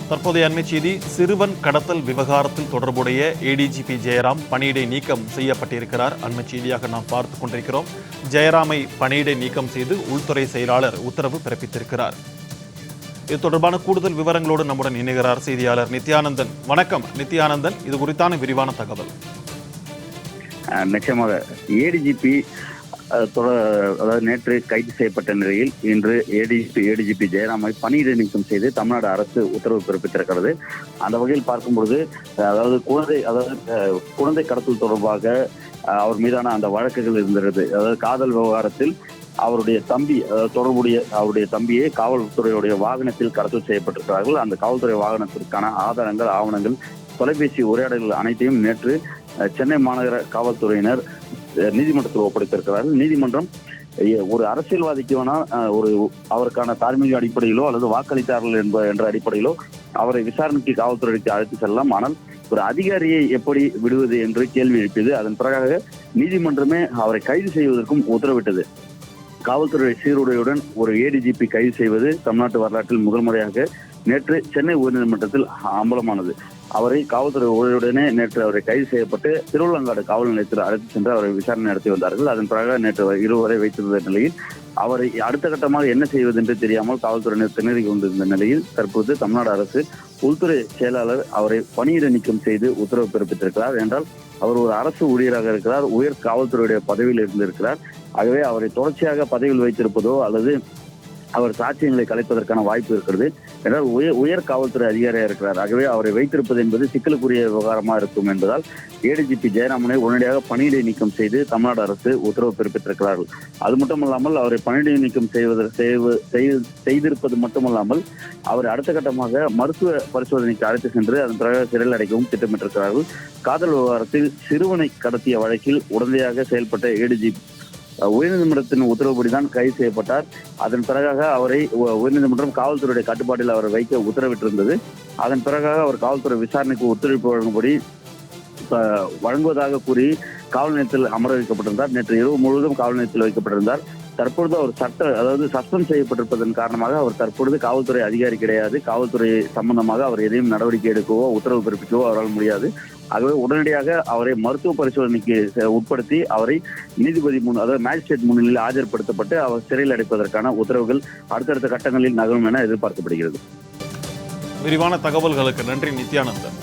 தற்போதைய அண்மை செய்தி. சிறுவன் கடத்தல் விவகாரத்தில் தொடர்புடைய ஏடிஜிபி ஜெயராம் பணியிடை நீக்கம் செய்யப்பட்டிருக்கிறார். அண்மை செய்தியாக நாம் பார்த்துக் கொண்டிருக்கிறோம். ஜெயராமை பணியிடை நீக்கம் செய்து உள்துறை செயலாளர் உத்தரவு பிறப்பித்திருக்கிறார். இது தொடர்பான கூடுதல் விவரங்களோடு நம்முடன் இணைகிறார் செய்தியாளர் நித்யானந்தன். வணக்கம் நித்யானந்தன், இது குறித்தான விரிவான தகவல். நிச்சயமாக ஏடிஜிபி அதாவது நேற்று கைது செய்யப்பட்ட நிலையில் இன்று ஏடிஜிபி ஜெயராமை பணியிடை நீக்கம் செய்து தமிழ்நாடு அரசு உத்தரவு பிறப்பித்திருக்கிறது. அந்த வகையில் பார்க்கும்பொழுது அதாவது குழந்தை கடத்தல் தொடர்பாக அவர் மீதான அந்த வழக்குகள் இருந்தது. அதாவது காதல் விவகாரத்தில் அவருடைய தம்பி அவருடைய தம்பியை காவல்துறையுடைய வாகனத்தில் கடத்தல் செய்யப்பட்டிருக்கிறார்கள். அந்த காவல்துறை வாகனத்திற்கான ஆதாரங்கள், ஆவணங்கள், தொலைபேசி உரையாடல்கள் அனைத்தையும் நேற்று சென்னை மாநகர காவல்துறையினர் நீதிமன்றத்தில் ஒப்படைத்திருக்கிறார்கள். நீதிமன்றம் ஒரு அரசியல்வாதிக்கு வேணால் அவருக்கான தார்மீக அடிப்படையிலோ அல்லது வாக்களித்தார்கள் என்ற அடிப்படையிலோ அவரை விசாரணைக்கு காவல்துறைக்கு அழைத்து செல்லலாம். ஆனால் ஒரு அதிகாரியை எப்படி விடுவது என்று கேள்வி எழுப்பியது. அதன் பிறகாக நீதிமன்றமே அவரை கைது செய்வதற்கும் உத்தரவிட்டது. காவல்துறை சீருடையுடன் ஒரு ஏடிஜிபி கைது செய்வது தமிழ்நாட்டு வரலாற்றில் முதல் முறையாக நேற்று சென்னை உயர்நீதிமன்றத்தில் அம்பலமானது. அவரை காவல்துறை உதவியுடனே நேற்று அவரை கைது செய்யப்பட்டு திருவள்ளங்காடு காவல் நிலையத்தில் அழைத்து சென்று அவரை விசாரணை நடத்தி வந்தார்கள். அதன் பிறகு நேற்று இருவரை வைத்திருந்த நிலையில் அவரை அடுத்த கட்டமாக என்ன செய்வது என்று தெரியாமல் காவல்துறையினர் திணறி கொண்டிருந்த நிலையில் தற்போது தமிழ்நாடு அரசு உள்துறை செயலாளர் அவரை பணியிட நீக்கம் செய்து உத்தரவு பிறப்பித்திருக்கிறார். என்றால் அவர் ஒரு அரசு ஊழியராக இருக்கிறார், உயர் காவல்துறையுடைய பதவியில் இருந்திருக்கிறார். ஆகவே அவரை தொடர்ச்சியாக பதவியில் வைத்திருப்பதோ அல்லது அவர் சாட்சியங்களை கலைப்பதற்கான வாய்ப்பு இருக்கிறது. என்றால் உயர் காவல்துறை அதிகாரியாக இருக்கிறார். ஆகவே அவரை வைத்திருப்பது என்பது சிக்கலுக்குரிய விவகாரமா இருக்கும் என்பதால் ஏடிஜிபி ஜெயராமனை உடனடியாக பணியிடை நீக்கம் செய்து தமிழ்நாடு அரசு உத்தரவு பிறப்பித்திருக்கிறார்கள். அது மட்டுமல்லாமல் அவரை பணியிடை நீக்கம் செய்திருப்பது மட்டுமல்லாமல் அவரை அடுத்த கட்டமாக மருத்துவ பரிசோதனைக்கு அழைத்து சென்று அதன் பிறகு சிறையில் அடைக்கவும் திட்டமிட்டிருக்கிறார்கள். காதல் விவகாரத்தில் சிறுவனை கடத்திய வழக்கில் உடனடியாக செயல்பட்ட ஏடிஜிபி உயர்நீதிமன்றத்தின் உத்தரவுப்படிதான் கைது செய்யப்பட்டார். அதன் பிறகாக அவரை உயர்நீதிமன்றம் காவல்துறையுடைய கட்டுப்பாட்டில் அவரை வைக்க உத்தரவிட்டிருந்தது. அதன் பிறகாக அவர் காவல்துறை விசாரணைக்கு ஒத்துழைப்பு வழங்கும்படி வழங்குவதாக கூறி காவல் நிலையத்தில் அமர வைக்கப்பட்டிருந்தார். நேற்று இரவு முழுவதும் காவல் நிலையத்தில் வைக்கப்பட்டிருந்தார். தற்பொழுது அவர் சஸ்பெண்ட் செய்யப்பட்டிருப்பதன் காரணமாக அவர் தற்பொழுது காவல்துறை அதிகாரி கிடையாது. காவல்துறை சம்பந்தமாக அவர் எதையும் நடவடிக்கை எடுக்கவோ உத்தரவு பிறப்பிக்கவோ அவரால் முடியாது. ஆகவே உடனடியாக அவரை மருத்துவ பரிசோதனைக்கு உட்படுத்தி அவரை நீதிபதி அதாவது மேஜிஸ்ட்ரேட் முன்னிலையில் ஆஜர்படுத்தப்பட்டு அவர் சிறையில் அடைப்பதற்கான உத்தரவுகள் அடுத்தடுத்த கட்டங்களில் நகரும் என எதிர்பார்க்கப்படுகிறது. விரிவான தகவல்களுக்கு நன்றி நித்யானந்தன்.